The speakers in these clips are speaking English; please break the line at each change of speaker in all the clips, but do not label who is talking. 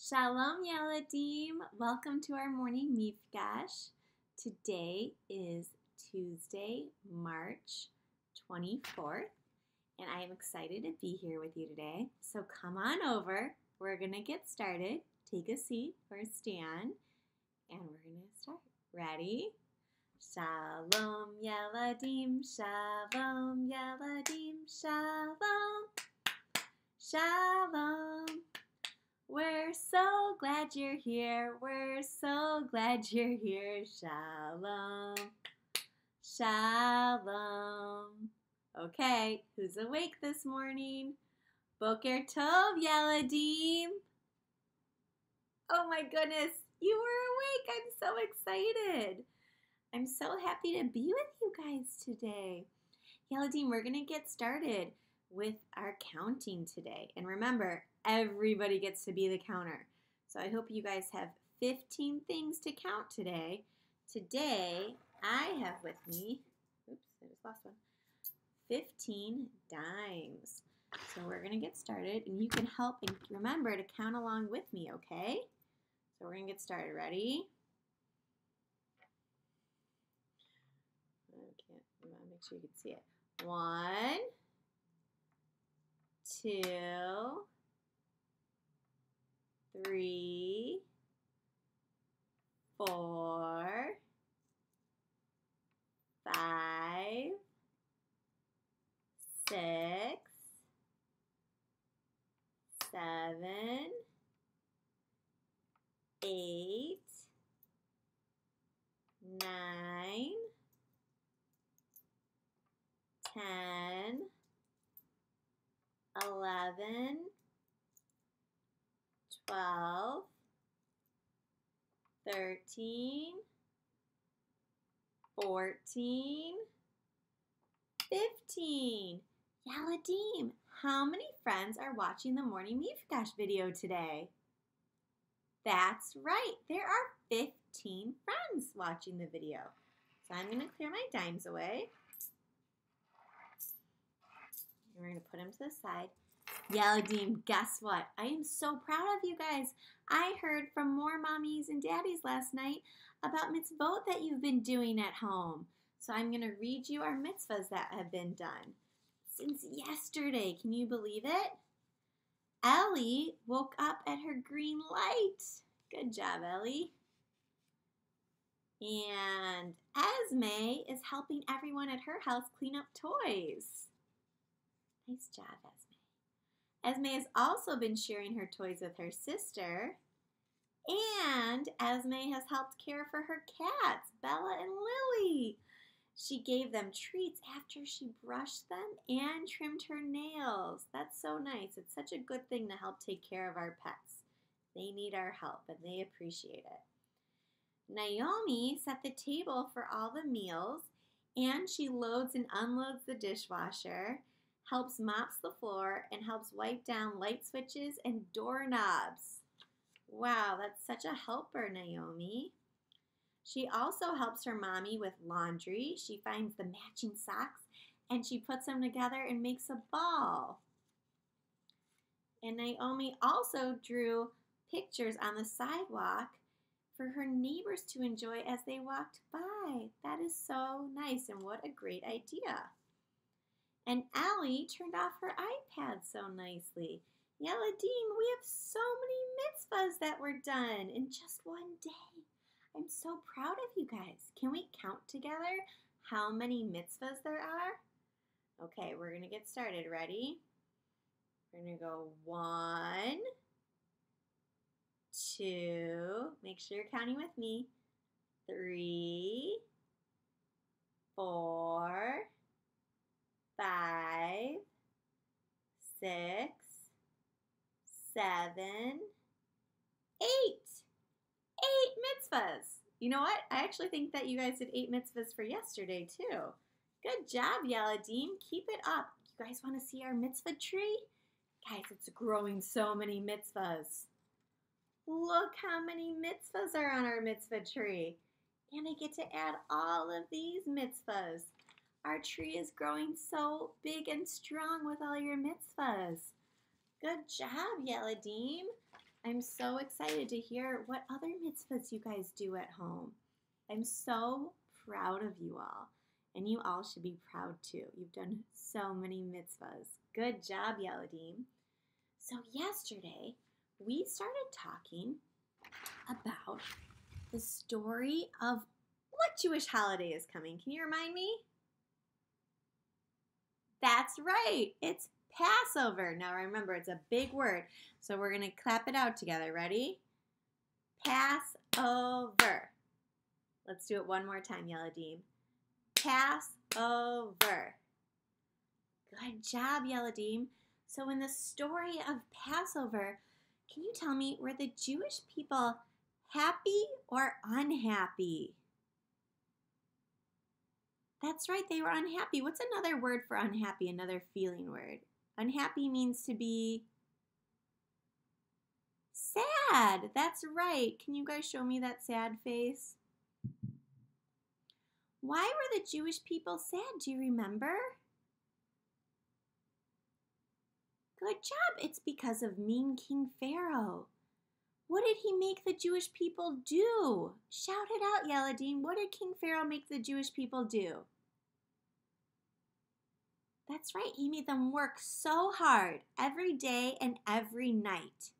Shalom Yeladim. Welcome to our morning mifgash. Today is Tuesday, March 24th, and I am excited to be here with you today. So come on over. We're going to get started. Take a seat or stand, and we're going to start. Ready? Shalom Yeladim, Shalom Yeladim, Shalom, Shalom. We're so glad you're here. We're so glad you're here. Shalom. Shalom. Okay, who's awake this morning? Boker Tov, Yeladim. Oh my goodness, you were awake. I'm so excited. I'm so happy to be with you guys today. Yeladim, we're going to get started with our counting today. And remember, everybody gets to be the counter. So I hope you guys have 15 things to count today. Today, I have with me, oops, I just lost one, 15 dimes. So we're going to get started, and you can help and remember to count along with me, okay? So we're going to get started. Ready? I want to make sure you can see it. 1, 2, 3, 4, 5, 6, 7, 8, 9, 10, 11, 12, 13, 14, 15. Yeladim, how many friends are watching the morning mifgash video today? That's right, there are 15 friends watching the video. So I'm going to clear my dimes away. We're going to put them to the side. Yeladim, guess what? I am so proud of you guys. I heard from more mommies and daddies last night about mitzvot that you've been doing at home. So I'm going to read you our mitzvahs that have been done since yesterday. Can you believe it? Ellie woke up at her green light. Good job, Ellie. And Esme is helping everyone at her house clean up toys. Nice job, Esme. Esme has also been sharing her toys with her sister. And Esme has helped care for her cats, Bella and Lily. She gave them treats after she brushed them and trimmed her nails. That's so nice. It's such a good thing to help take care of our pets. They need our help and they appreciate it. Naomi set the table for all the meals, and she loads and unloads the dishwasher, helps mops the floor, and helps wipe down light switches and doorknobs. Wow, that's such a helper, Naomi. She also helps her mommy with laundry. She finds the matching socks, and she puts them together and makes a ball. And Naomi also drew pictures on the sidewalk for her neighbors to enjoy as they walked by. That is so nice, and what a great idea. And Allie turned off her iPad so nicely. Yeladim, we have so many mitzvahs that were done in just one day. I'm so proud of you guys. Can we count together how many mitzvahs there are? Okay, we're going to get started. Ready? We're going to go 1, 2, make sure you're counting with me, 3, 4, 5, 6, 7, 8. 8 mitzvahs. You know what? I actually think that you guys did 8 mitzvahs for yesterday too. Good job, Yeladim. Keep it up. You guys want to see our mitzvah tree? Guys, it's growing so many mitzvahs. Look how many mitzvahs are on our mitzvah tree. And I get to add all of these mitzvahs. Our tree is growing so big and strong with all your mitzvahs. Good job, Yeladim. I'm so excited to hear what other mitzvahs you guys do at home. I'm so proud of you all, and you all should be proud too. You've done so many mitzvahs. Good job, Yeladim. So yesterday, we started talking about the story of what Jewish holiday is coming. Can you remind me? That's right. It's Passover. Now remember, it's a big word, so we're going to clap it out together. Ready? Passover. Let's do it one more time, Yeladim. Passover. Good job, Yeladim. So in the story of Passover, can you tell me, were the Jewish people happy or unhappy? That's right, they were unhappy. What's another word for unhappy, another feeling word? Unhappy means to be sad. That's right. Can you guys show me that sad face? Why were the Jewish people sad? Do you remember? Good job. It's because of mean King Pharaoh. What did he make the Jewish people do? Shout it out, Yeladim. What did King Pharaoh make the Jewish people do? That's right. He made them work so hard every day and every night.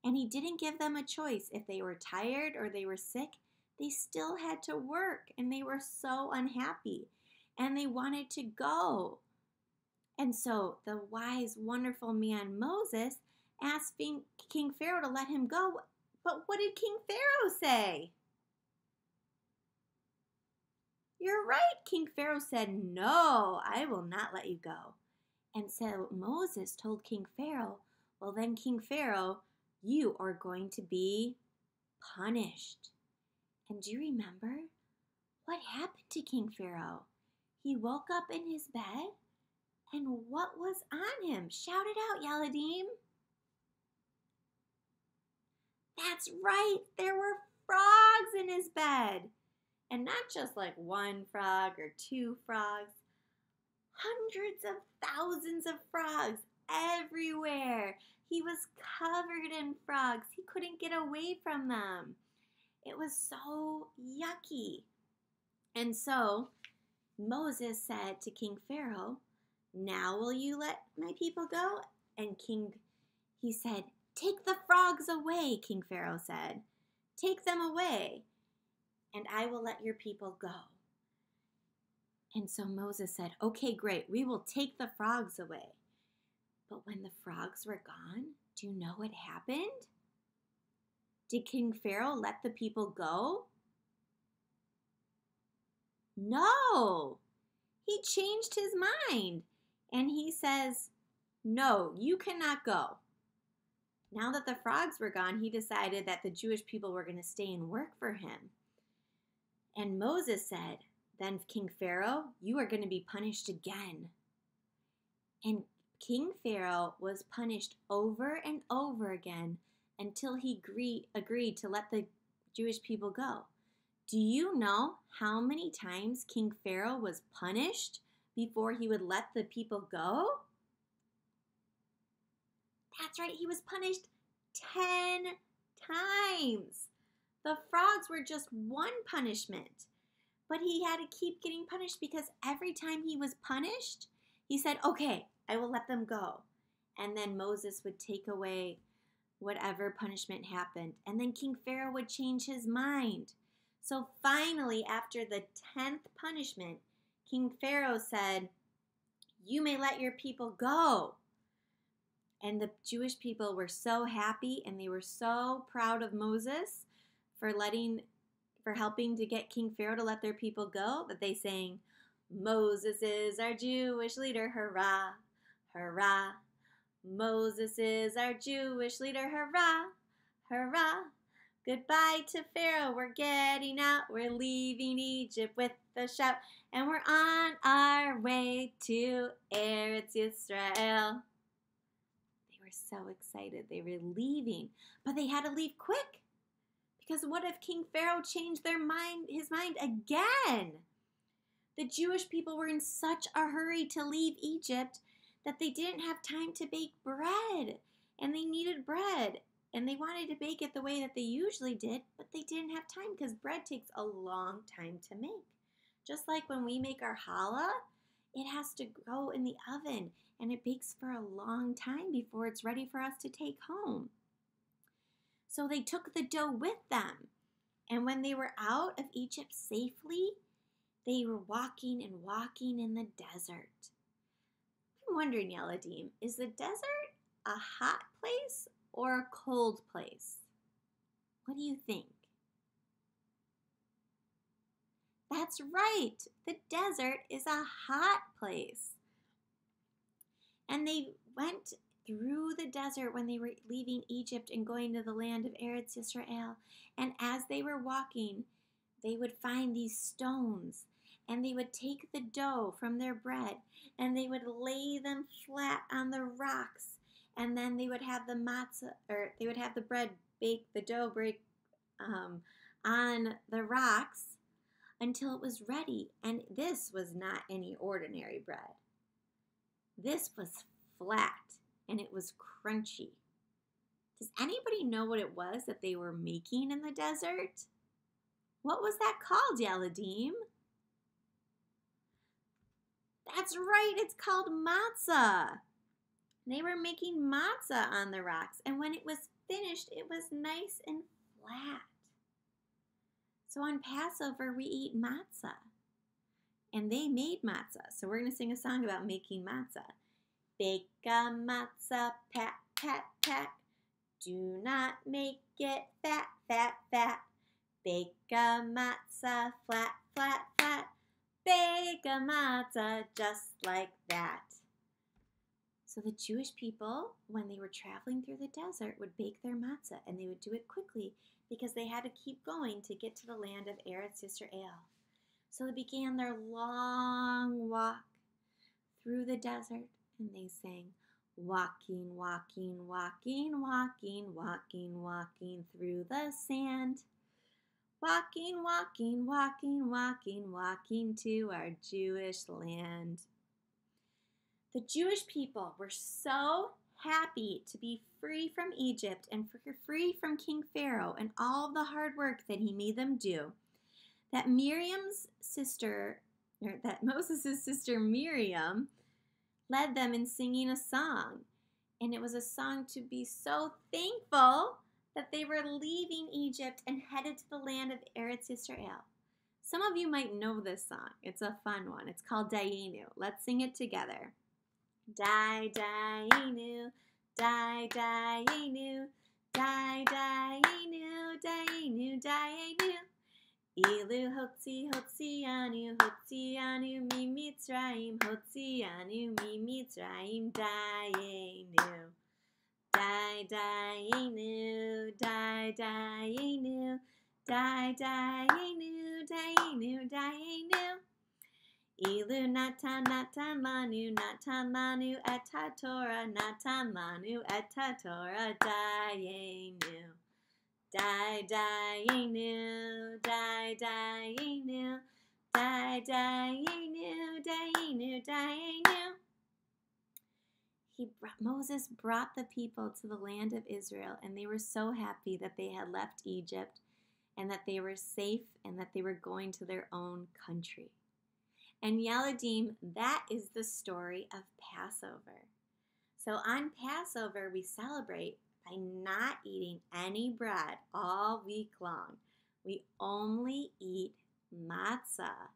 And he didn't give them a choice. If they were tired or they were sick, they still had to work. And they were so unhappy. And they wanted to go. And so the wise, wonderful man Moses asked King Pharaoh to let him go. But what did King Pharaoh say? You're right, King Pharaoh said, no, I will not let you go. And so Moses told King Pharaoh, well then, King Pharaoh, you are going to be punished. And do you remember what happened to King Pharaoh? He woke up in his bed, and what was on him? Shout it out, Yeladim. That's right, there were frogs in his bed. And not just like one frog or two frogs. Hundreds of thousands of frogs everywhere. He was covered in frogs. He couldn't get away from them. It was so yucky. And so Moses said to King Pharaoh, now will you let my people go? And he said, take the frogs away, King Pharaoh said. Take them away, and I will let your people go. And so Moses said, okay, great, we will take the frogs away. But when the frogs were gone, do you know what happened? Did King Pharaoh let the people go? No, he changed his mind. And he says, no, you cannot go. Now that the frogs were gone, he decided that the Jewish people were going to stay and work for him. And Moses said, then King Pharaoh, you are going to be punished again. And King Pharaoh was punished over and over again until he agreed to let the Jewish people go. Do you know how many times King Pharaoh was punished before he would let the people go? That's right, he was punished 10 times. The frogs were just one punishment, but he had to keep getting punished because every time he was punished, he said, okay, I will let them go. And then Moses would take away whatever punishment happened. And then King Pharaoh would change his mind. So finally, after the 10th punishment, King Pharaoh said, you may let your people go. And the Jewish people were so happy and they were so proud of Moses for helping to get King Pharaoh to let their people go that they sang, Moses is our Jewish leader, hurrah, hurrah. Moses is our Jewish leader, hurrah, hurrah. Goodbye to Pharaoh, we're getting out, we're leaving Egypt with a shout, and we're on our way to Eretz Yisrael. They were so excited, they were leaving, but they had to leave quick, because what if King Pharaoh changed his mind again? The Jewish people were in such a hurry to leave Egypt that they didn't have time to bake bread, and they needed bread. And they wanted to bake it the way that they usually did, but they didn't have time because bread takes a long time to make. Just like when we make our challah, it has to go in the oven and it bakes for a long time before it's ready for us to take home. So they took the dough with them. And when they were out of Egypt safely, they were walking and walking in the desert. I'm wondering, Yeladim, is the desert a hot place or a cold place? What do you think? That's right. The desert is a hot place. And they went through the desert when they were leaving Egypt and going to the land of Eretz Yisrael. And as they were walking, they would find these stones. And they would take the dough from their bread and they would lay them flat on the rocks. And then they would have the matzah, or they would have the bread bake, the dough break on the rocks until it was ready. And this was not any ordinary bread. This was flat and it was crunchy. Does anybody know what it was that they were making in the desert? What was that called, Yeladim? That's right, it's called matzah. They were making matzah on the rocks, and when it was finished, it was nice and flat. So on Passover, we eat matzah, and they made matzah. So we're going to sing a song about making matzah. Bake a matzah, pat, pat, pat. Do not make it fat, fat, fat. Bake a matzah, flat, flat, flat. Bake a matzah just like that. So the Jewish people, when they were traveling through the desert, would bake their matzah, and they would do it quickly because they had to keep going to get to the land of Eretz Yisrael. So they began their long walk through the desert, and they sang, walking, walking, walking, walking, walking, walking through the sand. Walking, walking, walking, walking, walking to our Jewish land. The Jewish people were so happy to be free from Egypt and free from King Pharaoh and all the hard work that he made them do, that Moses' sister Miriam led them in singing a song. And it was a song to be so thankful that they were leaving Egypt and headed to the land of Eretz Yisrael. Some of you might know this song. It's a fun one. It's called Dayenu. Let's sing it together. Dayenu, Dayenu, Dayenu, Dayenu, Dayenu. Ilu hotzianu, hotzianu mi Mitzrayim, hotzianu mi Mitzrayim, Dayenu. Dayenu, Dayenu, Dayenu, Dayenu, Dayenu. Ilu natan lanu, eta Torah, natan lanu, eta Torah, Dayenu. Dayenu, Dayenu, Dayenu, Dayenu, Dayenu. Moses brought the people to the land of Israel, and they were so happy that they had left Egypt and that they were safe and that they were going to their own country. And Yeladim, that is the story of Passover. So on Passover, we celebrate by not eating any bread all week long. We only eat matzah.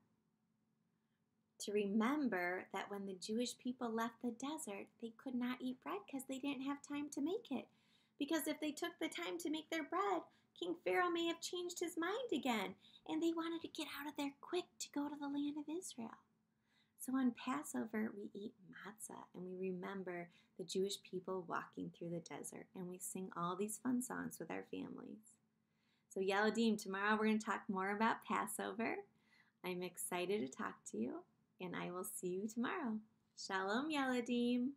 To remember that when the Jewish people left the desert, they could not eat bread because they didn't have time to make it. Because if they took the time to make their bread, King Pharaoh may have changed his mind again, and they wanted to get out of there quick to go to the land of Israel. So on Passover, we eat matzah, and we remember the Jewish people walking through the desert, and we sing all these fun songs with our families. So Yeladim, tomorrow we're going to talk more about Passover. I'm excited to talk to you, and I will see you tomorrow. Shalom, Yeladim.